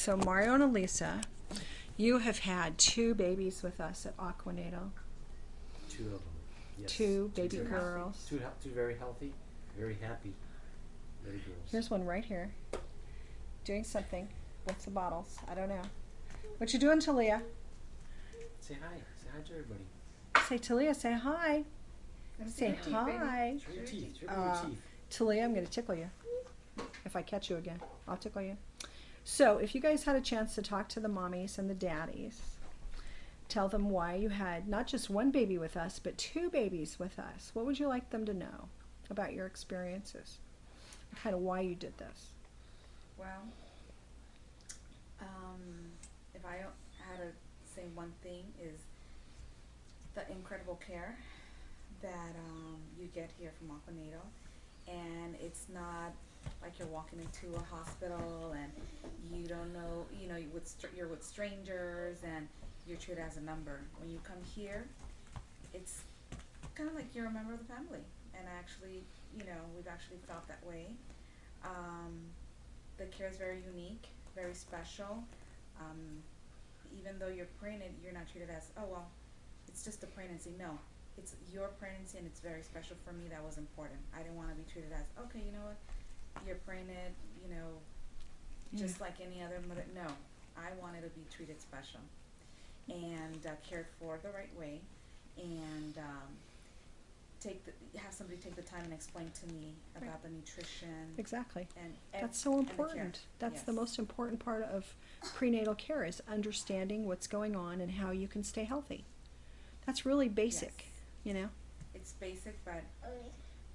So Mario and Elisa, you have had 2 babies with us at AQUANATAL. 2 of them, yes. 2 baby very girls. Two very healthy, very happy baby girls. Here's one right here, doing something with the bottles. I don't know. What you doing, Talia? Say hi. Say hi to everybody. Say, Talia, say hi. Say hi. Show your teeth. Show your teeth. Talia, I'm going to tickle you. If I catch you again, I'll tickle you. So if you guys had a chance to talk to the mommies and the daddies, tell them why you had not just 1 baby with us, but 2 babies with us. What would you like them to know about your experiences? Kind of why you did this. Well, if I had to say one thing is the incredible care that you get here from AQUANATAL, and it's not like you're walking into a hospital and you don't know, you're with strangers and you're treated as a number. When you come here, it's kind of like you're a member of the family, and actually, we've actually felt that way. The care is very unique, very special. Even though you're pregnant, you're not treated as, oh well, it's just a pregnancy. No, it's your pregnancy, and it's very special for me. That was important. I didn't want to be treated as, okay, you know what, you're pregnant, just like any other mother. No, I wanted to be treated special and cared for the right way, and have somebody take the time and explain to me about the nutrition. Exactly. And that's so important. And the care. That's Yes. the most important part of prenatal care, is understanding what's going on and how you can stay healthy. That's really basic, Yes. It's basic, but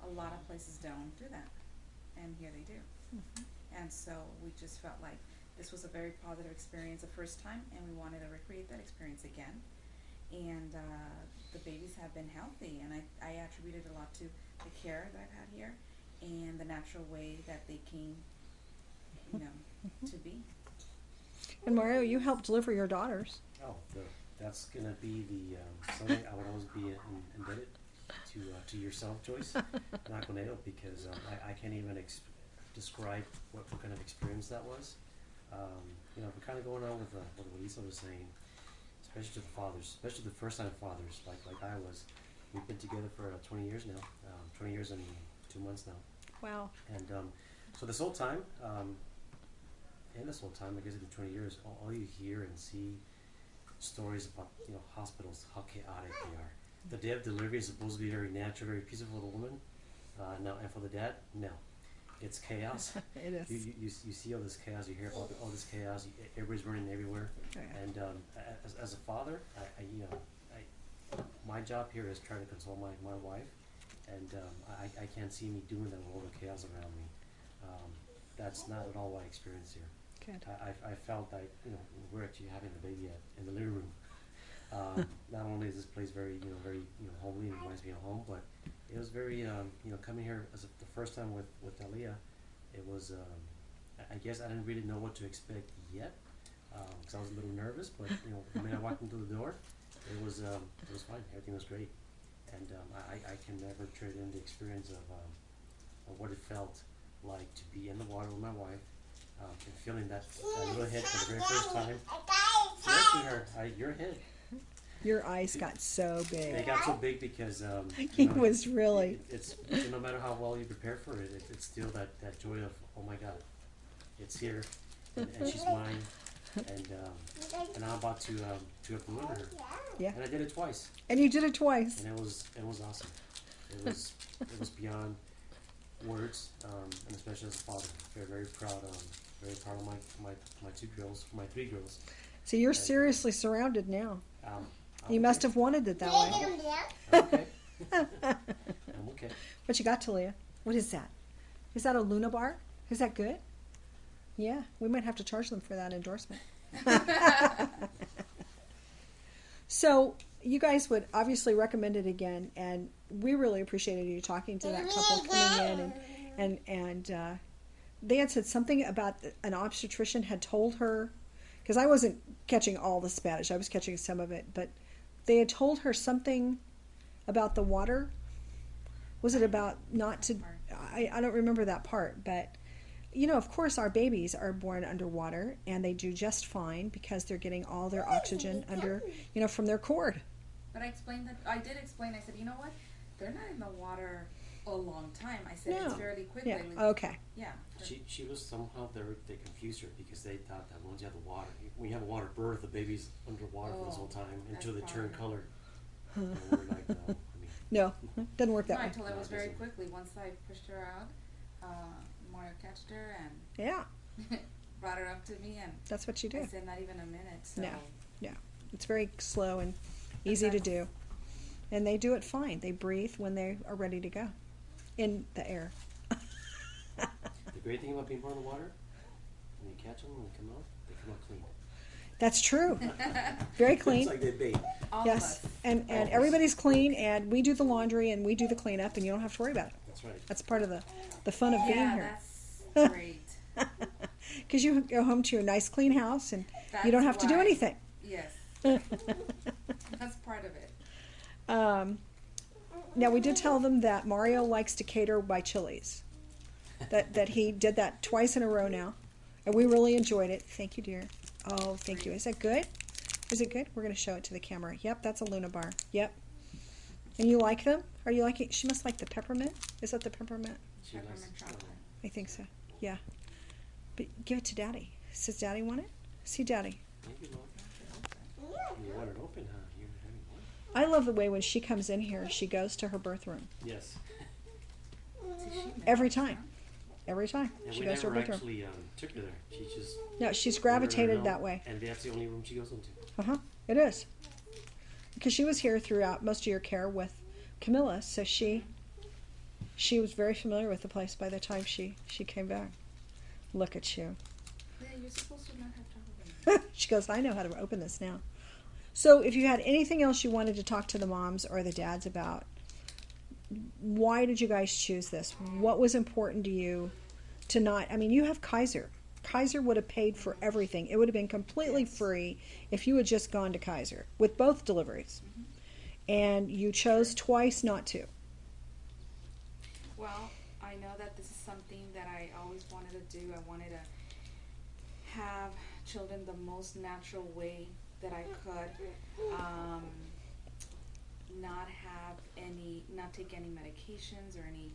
a lot of places don't do that, and here they do. Mm-hmm. And so we just felt like this was a very positive experience the first time, and we wanted to recreate that experience again. And the babies have been healthy, and I attributed a lot to the care that I've had here and the natural way that they came, to be. And Mario, you helped deliver your daughters. Oh, that's gonna be the something I would always be indebted to yourself, Joyce, and AQUANATAL, because I can't even describe what kind of experience that was. We're kind of going on with what Elisa was saying, especially to the fathers, especially the first-time fathers, like I was. We've been together for 20 years now, 20 years and 2 months now. Wow. And so this whole time, I guess in 20 years, all you hear and see stories about, hospitals, how chaotic they are. The day of delivery is supposed to be very natural, very peaceful for the woman. No, and for the dad, no. It's chaos. It is. You see all this chaos. You hear about all this chaos. Everybody's running everywhere. Oh, yeah. And as a father, my job here is trying to console my wife, and I can't see me doing that with all the chaos around me. That's not at all what I experienced here. Good. I felt that we're actually having the baby in the living room. Not only is this place very homely and reminds me of home, but it was very coming here as the first time with Aaliyah. It was I guess I didn't really know what to expect yet, because I was a little nervous. But the minute I walked into the door, it was fine. Everything was great, and I can never trade in the experience of what it felt like to be in the water with my wife, and feeling that little hit for the very first time. Seriously, your head. Your eyes got so big. They got so big because He was really. It's no matter how well you prepare for it, it's still that joy of, oh my God, it's here, and she's mine, and I'm about to deliver her. Yeah. And I did it twice. And you did it twice. And it was awesome. It was beyond words, and especially as a father, very proud of my 2 girls, my 3 girls. So you're seriously surrounded now. You I'm must okay. have wanted it that way. I'm okay. I'm okay. What you got, Talia? What is that? Is that a Luna bar? Is that good? Yeah, we might have to charge them for that endorsement. So you guys would obviously recommend it again, and we really appreciated you talking to that couple coming in, and they had said something about an obstetrician had told her, because I wasn't catching all the Spanish, I was catching some of it, but they had told her something about the water. Was it about not to? I don't remember that part, but you know, of course, our babies are born underwater, and they do just fine because they're getting all their oxygen under, you know, from their cord. But I explained that. I did explain. I said, you know what? They're not in the water a long time. I said it's No. fairly quick. Yeah. Like, Okay. yeah. She was somehow they confused her because they thought that once you have the water, when you have a water birth, the baby's underwater for this whole time until they that's turn fine. color. And we're like, no, I mean, No, doesn't work No, that I way. told her it No, was it very doesn't. quickly. Once I pushed her out, Mario catched her and Yeah, brought her up to me, and that's what you do. I said not even a minute. So No. It's very slow and easy to do. And they do it fine. They breathe when they are ready to go in the air. the great thing about being born in the water, when you catch them, when they come out clean. That's true. Very clean. It's like they bait. all of Yes, us. and All of us. everybody's clean, and we do the laundry and we do the cleanup, and you don't have to worry about it. That's right. That's part of the fun of being Yeah, here. that's great. Because you go home to your nice clean house, and you That's don't have to do why. anything. Yes, that's part of it. Now we did tell them that Mario likes to cater by Chili's. That he did that twice in a row now, and we really enjoyed it. Thank you, dear. Oh, thank you. Is that good? Is it good? We're going to show it to the camera. Yep, that's a Luna bar. Yep. And you like them? Are you liking? She must like the peppermint. Is that the peppermint? She likes Peppermint chocolate. I think so. Yeah. But give it to Daddy. Says Daddy want it? See Daddy. Maybe not. You want it open, huh? You're having one? I love the way when she comes in here, she goes to her birth room. Yes. Did she Every know? time. Every time. And She we goes to her never birth room. actually took her there. She just No, she's wandered around, gravitated that way. and that's the only room she goes into. Uh-huh. It is. Because she was here throughout most of your care with Camilla, so she was very familiar with the place by the time she came back. Look at you. Yeah, you're supposed to not have trouble. She goes, I know how to open this now. So if you had anything else you wanted to talk to the moms or the dads about, why did you guys choose this? What was important to you to not, I mean, you have Kaiser. Kaiser would have paid for everything. It would have been completely free if you had just gone to Kaiser with both deliveries. And you chose twice not to. Well, I know that this is something that I always wanted to do. I wanted to have children the most natural way that I could. Not take any medications or any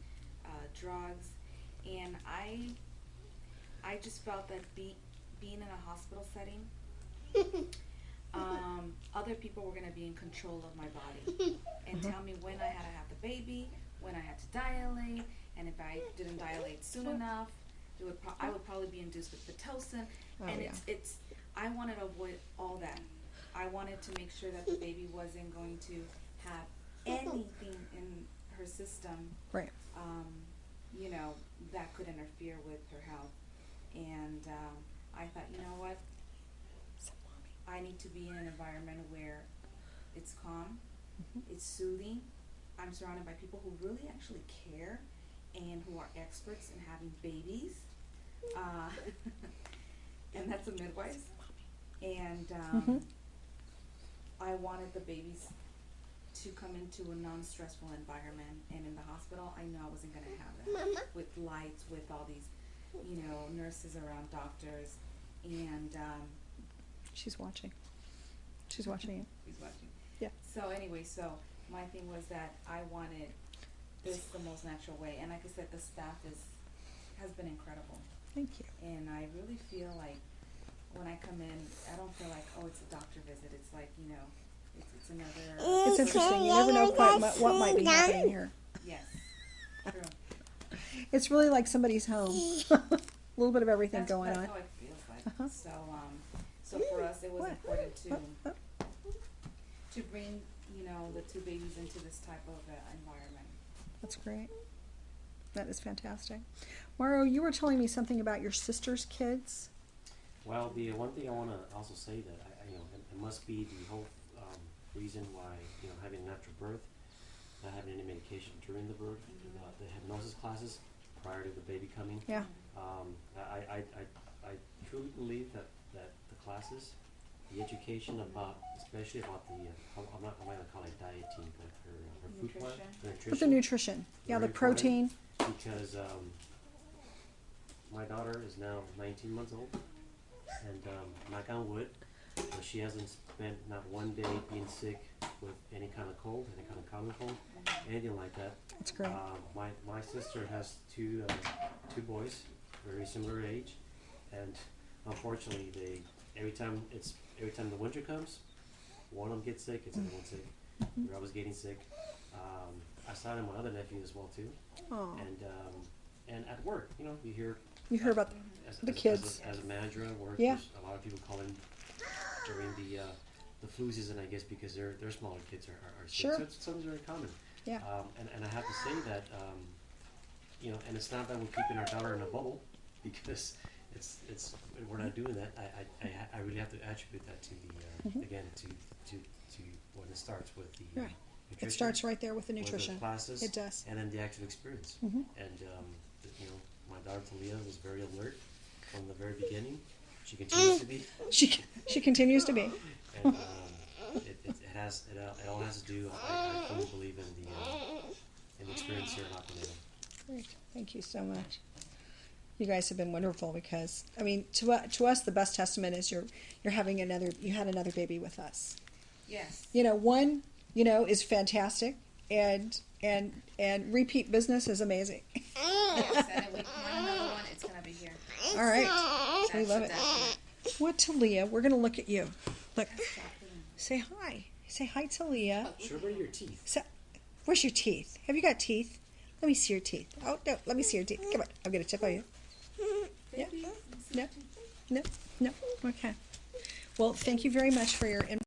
drugs. And I just felt that being in a hospital setting, other people were going to be in control of my body and tell me when I had to have the baby, when I had to dilate, and if I didn't dilate soon enough, I would probably be induced with Pitocin. Oh, And yeah. it's I wanted to avoid all that. I wanted to make sure that the baby wasn't going to have anything in her system, Right. that could interfere with her health. And I thought, you know what? I need to be in an environment where it's calm, it's soothing. I'm surrounded by people who really actually care and who are experts in having babies. And that's a midwife. And I wanted the babies to come into a non-stressful environment. And in the hospital, I knew I wasn't going to have that. With lights, with all these, nurses around, doctors. And She's watching. She's watching it. he's watching. Yeah. So anyway, my thing was that I wanted this the most natural way. And like I said, the staff has been incredible. Thank you. And I really feel like when I come in, I don't feel like, oh, it's a doctor visit. It's like, it's another. It's interesting. You never know quite what might be happening here. Yes. True. It's really like somebody's home. A little bit of everything That's going on. how it feels like. Uh-huh. So for us, it was What? important Oh. to bring, the two babies into this type of environment. That's great. That is fantastic. Mauro, you were telling me something about your sister's kids. Well, the one thing I want to also say that it must be the whole reason why having a natural birth, not having any medication during the birth, the hypnosis classes prior to the baby coming. Yeah. I truly believe that the classes, the education about, especially about the I'm not going to call it dieting, but her food plan, Nutrition. her nutrition. With the nutrition. Yeah, Very the protein. important, because my daughter is now 19 months old, and knock on wood, she hasn't spent not one day being sick with any kind of cold, any kind of common cold, anything like that. That's great. My sister has two boys, very similar age, and unfortunately, every time the winter comes, one of them gets sick, it's everyone sick. We're always getting sick. I saw it in my other nephew as well too. Oh. And at work, you hear about the kids. As a manager at work, Yeah. there's a lot of people calling during the flu season, I guess, because their smaller kids are sick. Sure. So it's something very common. Yeah. And I have to say that and it's not that we're keeping our daughter in a bubble, because it's we're not doing that. I really have to attribute that to the again to when it starts with the Right. nutrition. It starts right there with the With nutrition. the classes, It does. and then the actual experience. Mhm. And my daughter Talia was very alert from the very beginning. She continues to be. She continues to be. And it all has to do. I fully believe in the experience here in Aquanatal. Great. Thank you so much. You guys have been wonderful, because I mean, to us, the best testament is you had another baby with us. Yes. One is fantastic, and repeat business is amazing. Yes, and if we find another one, it's gonna be here. All right, we That's love a it. definite. What, Talia? We're gonna look at you. Look, That's Jacqueline. say hi. Say hi, Talia. Show her your teeth. Where's your teeth? Have you got teeth? Let me see your teeth. Oh no, let me see your teeth. Come on, I'm gonna tip on you. Yeah. Baby, No. No. Okay. Well, thank you very much for your